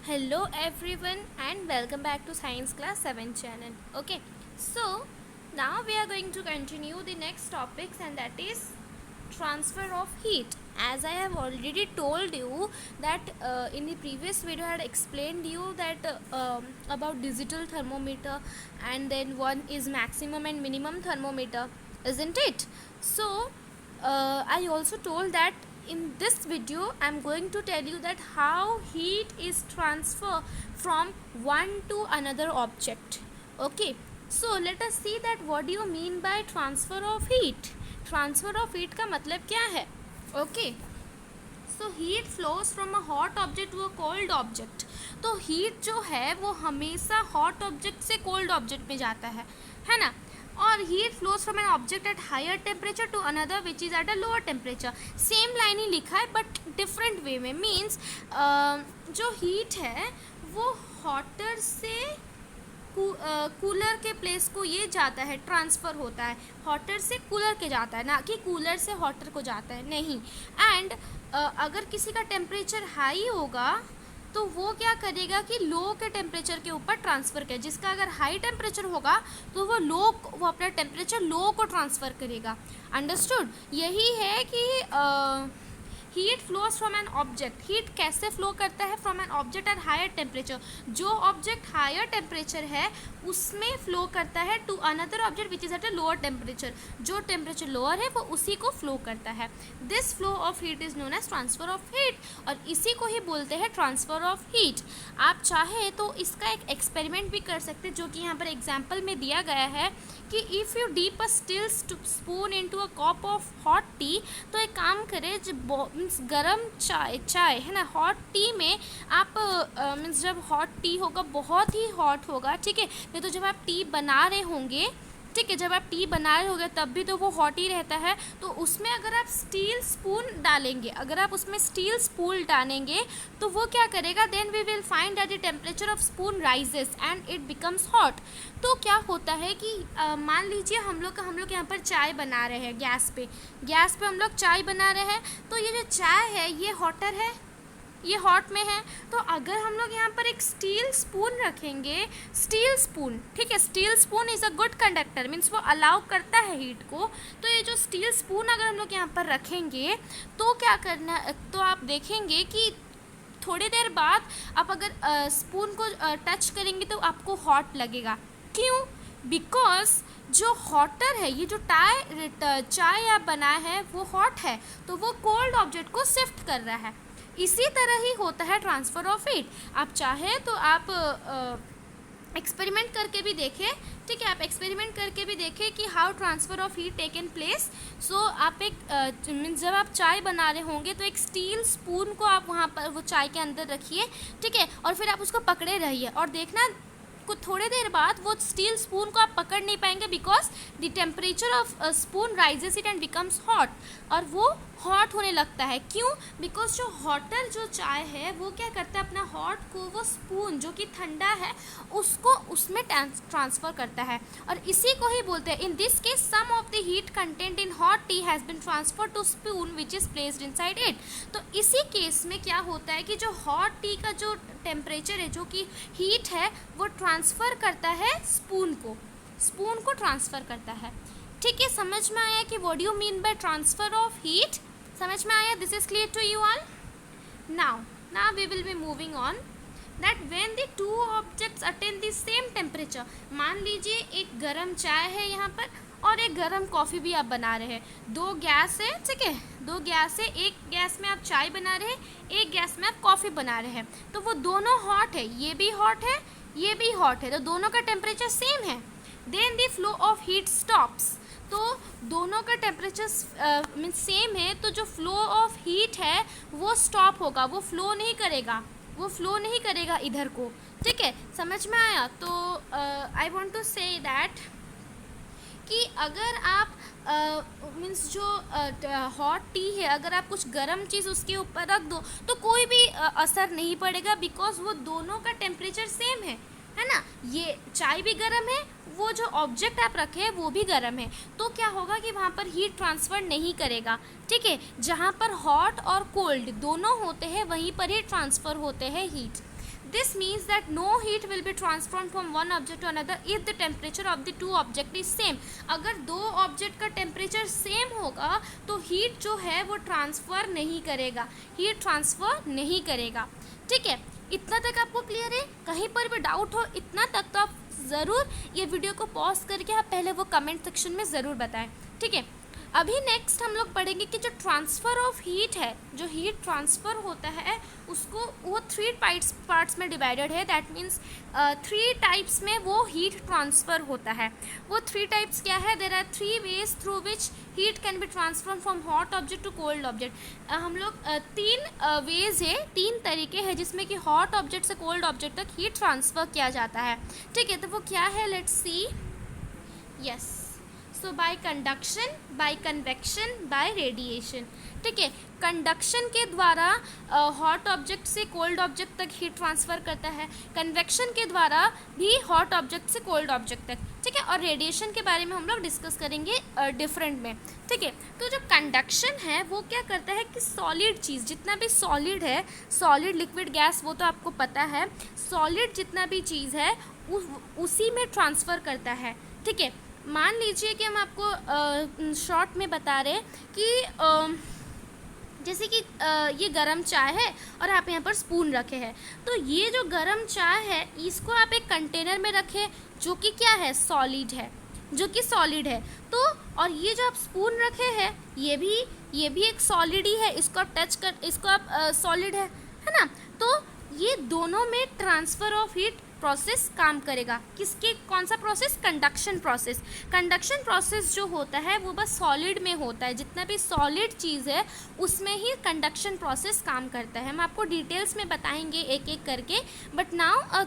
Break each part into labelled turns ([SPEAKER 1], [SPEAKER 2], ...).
[SPEAKER 1] Hello everyone and welcome back to Science Class 7 channel. Okay, so now we are going to continue the next topics, and that is transfer of heat. As I have already told you that in the previous video I had explained you that about digital thermometer, and then one is maximum and minimum thermometer, isn't it? So I also told that in this video I'm going to tell you that how heat is transferred from one to another object. Okay, so let us see that what do you mean by transfer of heat. Transfer of heat का मतलब क्या है? Okay, so heat flows from a hot object to a cold object. तो heat जो है वो हमेशा hot object से cold object में जाता है ना? और heat flows from an object at higher temperature to another which is at a lower temperature. Same line ही लिखा है बट डिफरेंट वे में. मीन्स जो heat है वो हॉटर से कूलर के प्लेस को ये जाता है, ट्रांसफ़र होता है. हॉटर से कूलर के जाता है, ना कि कूलर से हॉटर को जाता है, नहीं. एंड अगर किसी का टेम्परेचर हाई होगा तो वो क्या करेगा कि लो के टेम्परेचर के ऊपर ट्रांसफ़र करे. जिसका अगर हाई टेम्परेचर होगा तो वो अपना टेम्परेचर लो को ट्रांसफ़र करेगा. अंडरस्टूड? यही है कि heat flows from an object. Heat कैसे फ्लो करता है? From an object at higher temperature. जो ऑब्जेक्ट हायर टेम्परेचर है उसमें फ्लो करता है to another object which is at a lower temperature. जो टेम्परेचर लोअर है वो उसी को फ्लो करता है. This flow of heat is known as transfer of heat, और इसी को ही बोलते हैं ट्रांसफ़र ऑफ हीट. आप चाहे तो इसका एक एक्सपेरिमेंट भी कर सकते हैं, जो कि यहाँ पर एग्जाम्पल में दिया गया है कि if you deep a still spoon into a cup of hot T. तो एक काम करें, जब मीन्स गरम चाय है ना, हॉट टी में आप मीन्स जब हॉट टी होगा, बहुत ही हॉट होगा, ठीक है. नहीं तो जब आप टी बना रहे होंगे, ठीक है, जब आप टी बना रहे होंगे तब भी तो वो हॉट ही रहता है. तो उसमें अगर आप स्टील स्पून डालेंगे, अगर आप उसमें स्टील स्पून डालेंगे तो वो क्या करेगा? Then we will find that the temperature of spoon rises and it becomes hot. तो क्या होता है कि मान लीजिए हम लोग यहाँ पर चाय बना रहे हैं गैस पे हम लोग चाय बना रहे हैं. तो ये जो चाय है ये हॉटर है, ये हॉट में है. तो अगर हम लोग यहाँ पर एक स्टील स्पून रखेंगे, स्टील स्पून, ठीक है, steel spoon is a good conductor, means वो अलाउ करता है हीट को. तो ये जो स्टील स्पून अगर हम लोग यहाँ पर रखेंगे तो क्या करना, तो आप देखेंगे कि थोड़ी देर बाद आप अगर स्पून को टच करेंगे तो आपको हॉट लगेगा. क्यों? बिकॉज जो हॉटर है, ये जो चाय आप बनाए है वो हॉट है, तो वो कोल्ड ऑब्जेक्ट को शिफ्ट कर रहा है. इसी तरह ही होता है ट्रांसफ़र ऑफ हीट. आप चाहे तो आप एक्सपेरिमेंट करके भी देखें, ठीक है, आप एक्सपेरिमेंट करके भी देखें कि how transfer of heat taken place. So आप एक मीन्स जब आप चाय बना रहे होंगे तो एक स्टील स्पून को आप वहाँ पर वो चाय के अंदर रखिए, ठीक है, और फिर आप उसको पकड़े रहिए और देखना को थोड़ी देर बाद वो स्टील स्पून को आप पकड़ नहीं पाएंगे, because the temperature of spoon rises it and becomes hot, और वो हॉट होने लगता है. क्यों? बिकॉज जो हॉटर जो चाय है वो क्या करता है, अपना हॉट को वो स्पून जो कि ठंडा है उसको उसमें ट्रांसफ़र करता है, और इसी को ही बोलते हैं. In this case some of the heat content in hot tea has been transfer to spoon which is placed inside it. तो इसी केस में क्या होता है कि जो हॉट टी का जो टेम्परेचर है, जो कि हीट है, वो ट्रांसफ़र करता है स्पून को ट्रांसफ़र करता है. ठीक है, समझ में आया कि what you mean by transfer of heat? समझ में आया? This is clear to you all. Now we will be moving on that when the two objects attain the same temperature. मान लीजिए एक गरम चाय है यहाँ पर और एक गरम कॉफ़ी भी आप बना रहे हैं. दो गैस है, ठीक है, दो गैस है. एक गैस में आप चाय बना रहे हैं, एक गैस में आप कॉफ़ी बना रहे हैं. तो वो दोनों हॉट है, ये भी हॉट है, ये भी हॉट है, तो दोनों का टेम्परेचर सेम है. Then the flow of heat stops. तो दोनों का टेम्परेचर मीन्स सेम है, तो जो फ्लो ऑफ हीट है वो स्टॉप होगा, वो फ्लो नहीं करेगा इधर को. ठीक है, समझ में आया? तो I want to say that कि अगर आप मीन्स जो हॉट टी है, अगर आप कुछ गर्म चीज़ उसके ऊपर रख दो तो कोई भी असर नहीं पड़ेगा, बिकॉज वो दोनों का टेम्परेचर सेम है ना. ये चाय भी गर्म है, वो जो ऑब्जेक्ट आप रखे हैं वो भी गर्म है. तो क्या होगा कि वहाँ पर हीट ट्रांसफ़र नहीं करेगा. ठीक है, जहाँ पर हॉट और कोल्ड दोनों होते हैं वहीं पर ही ट्रांसफ़र होते हैं heat. This means that no heat will be transformed from one object to another if the temperature of the two object is same. अगर दो ऑब्जेक्ट का टेम्परेचर सेम होगा तो हीट जो है वो ट्रांसफ़र नहीं करेगा, हीट ट्रांसफ़र नहीं करेगा। ठीक है, इतना तक आपको क्लियर है? कहीं पर भी डाउट हो इतना तक तो आप ज़रूर ये वीडियो को पॉज करके आप पहले वो कमेंट सेक्शन में ज़रूर बताएं। ठीक है, अभी नेक्स्ट हम लोग पढ़ेंगे कि जो ट्रांसफ़र ऑफ हीट है, जो हीट ट्रांसफ़र होता है उसको वो 3 पार्ट्स में डिवाइडेड है। दैट मीन्स 3 टाइप्स में वो हीट ट्रांसफ़र होता है। वो 3 टाइप्स क्या है? There are 3 ways through which heat can be transfer from hot object to cold object. हम लोग 3 वेज है, 3 तरीके हैं जिसमें कि हॉट ऑब्जेक्ट से कोल्ड ऑब्जेक्ट तक हीट ट्रांसफ़र किया जाता है। ठीक है, तो वो क्या है? Let's see. Yes, so by conduction, by convection, by radiation. ठीक है, कंडक्शन के द्वारा हॉट ऑब्जेक्ट से कोल्ड ऑब्जेक्ट तक हीट ट्रांसफ़र करता है, कन्वेक्शन के द्वारा भी हॉट ऑब्जेक्ट से कोल्ड ऑब्जेक्ट तक। ठीक है, और रेडिएशन के बारे में हम लोग डिस्कस करेंगे डिफरेंट में। ठीक है, तो जो कंडक्शन है वो क्या करता है कि सॉलिड चीज़, जितना भी सॉलिड है, सॉलिड लिक्विड गैस वो तो आपको पता है, सॉलिड जितना भी चीज़ है उसी में ट्रांसफ़र करता है। ठीक है, मान लीजिए कि हम आपको शॉर्ट में बता रहे कि जैसे कि ये गरम चाय है और आप यहाँ पर स्पून रखे हैं, तो ये जो गरम चाय है इसको आप एक कंटेनर में रखें जो कि क्या है? सॉलिड है, जो कि सॉलिड है। तो और ये जो आप स्पून रखे हैं ये भी एक सॉलिड ही है, इसको आप टच कर, इसको आप सॉलिड है ना? तो ये दोनों में ट्रांसफ़र ऑफ हीट प्रोसेस काम करेगा। किसके, कौन सा process? Conduction process. Conduction process जो होता है वो बस सॉलिड में होता है, जितना भी सॉलिड चीज़ है उसमें ही कंडक्शन प्रोसेस काम करता है। हम आपको डिटेल्स में बताएंगे एक एक करके, बट नाउ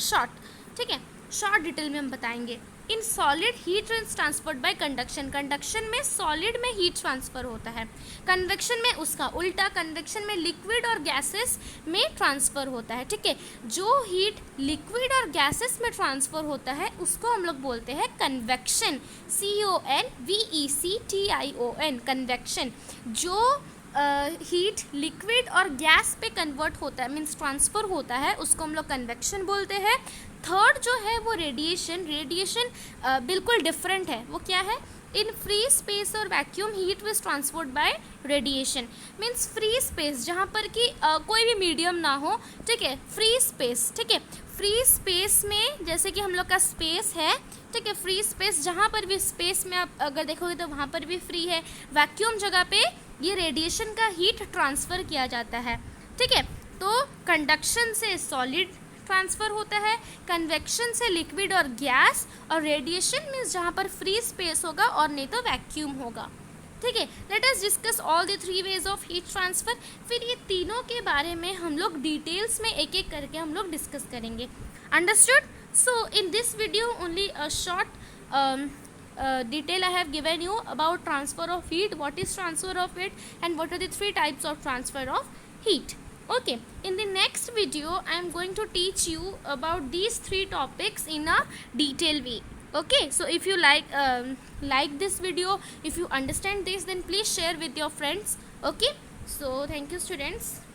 [SPEAKER 1] शॉर्ट। ठीक है, शॉर्ट डिटेल में हम बताएंगे। In solid heat is transferred by conduction. Conduction में सॉलिड में हीट ट्रांसफ़र होता है, कन्वेक्शन में उसका उल्टा, कन्वेक्शन में लिक्विड और गैसेस में ट्रांसफ़र होता है। ठीक है, जो हीट लिक्विड और गैसेस में ट्रांसफ़र होता है उसको हम लोग बोलते हैं कन्वेक्शन, CONVECTION, कन्वेक्शन। जो हीट लिक्विड और गैस पे कन्वर्ट होता है, मीन्स ट्रांसफ़र होता है, उसको हम लोग कन्वेक्शन बोलते हैं। थर्ड जो है वो रेडिएशन। रेडिएशन बिल्कुल डिफरेंट है। वो क्या है? इन फ्री स्पेस और vacuum heat was transferred by radiation. Means free space जहाँ पर कि कोई भी मीडियम ना हो। ठीक है, फ्री स्पेस। ठीक है, फ्री स्पेस में जैसे कि हम लोग का स्पेस है, ठीक है, फ्री स्पेस जहाँ पर भी स्पेस में आप अगर देखोगे तो वहाँ पर भी फ्री है। वैक्यूम जगह पे ये रेडिएशन का हीट ट्रांसफ़र किया जाता है। ठीक है, तो कंडक्शन से सॉलिड ट्रांसफ़र होता है, कन्वेक्शन से लिक्विड और गैस, और रेडिएशन मीन्स जहाँ पर फ्री स्पेस होगा और नहीं तो वैक्यूम होगा। ठीक है, let us discuss all the 3 ways of heat transfer. फिर ये तीनों के बारे में हम लोग डिटेल्स में एक एक करके हम लोग डिस्कस करेंगे। Understood? So in this video only a short detail I have given you about transfer of heat, what is transfer of heat, and what are the 3 types of transfer of heat. Okay, in the next video I am going to teach you about these 3 topics in a detailed way. Okay, so if you like this video, if you understand this, then please share with your friends. Okay, so thank you students.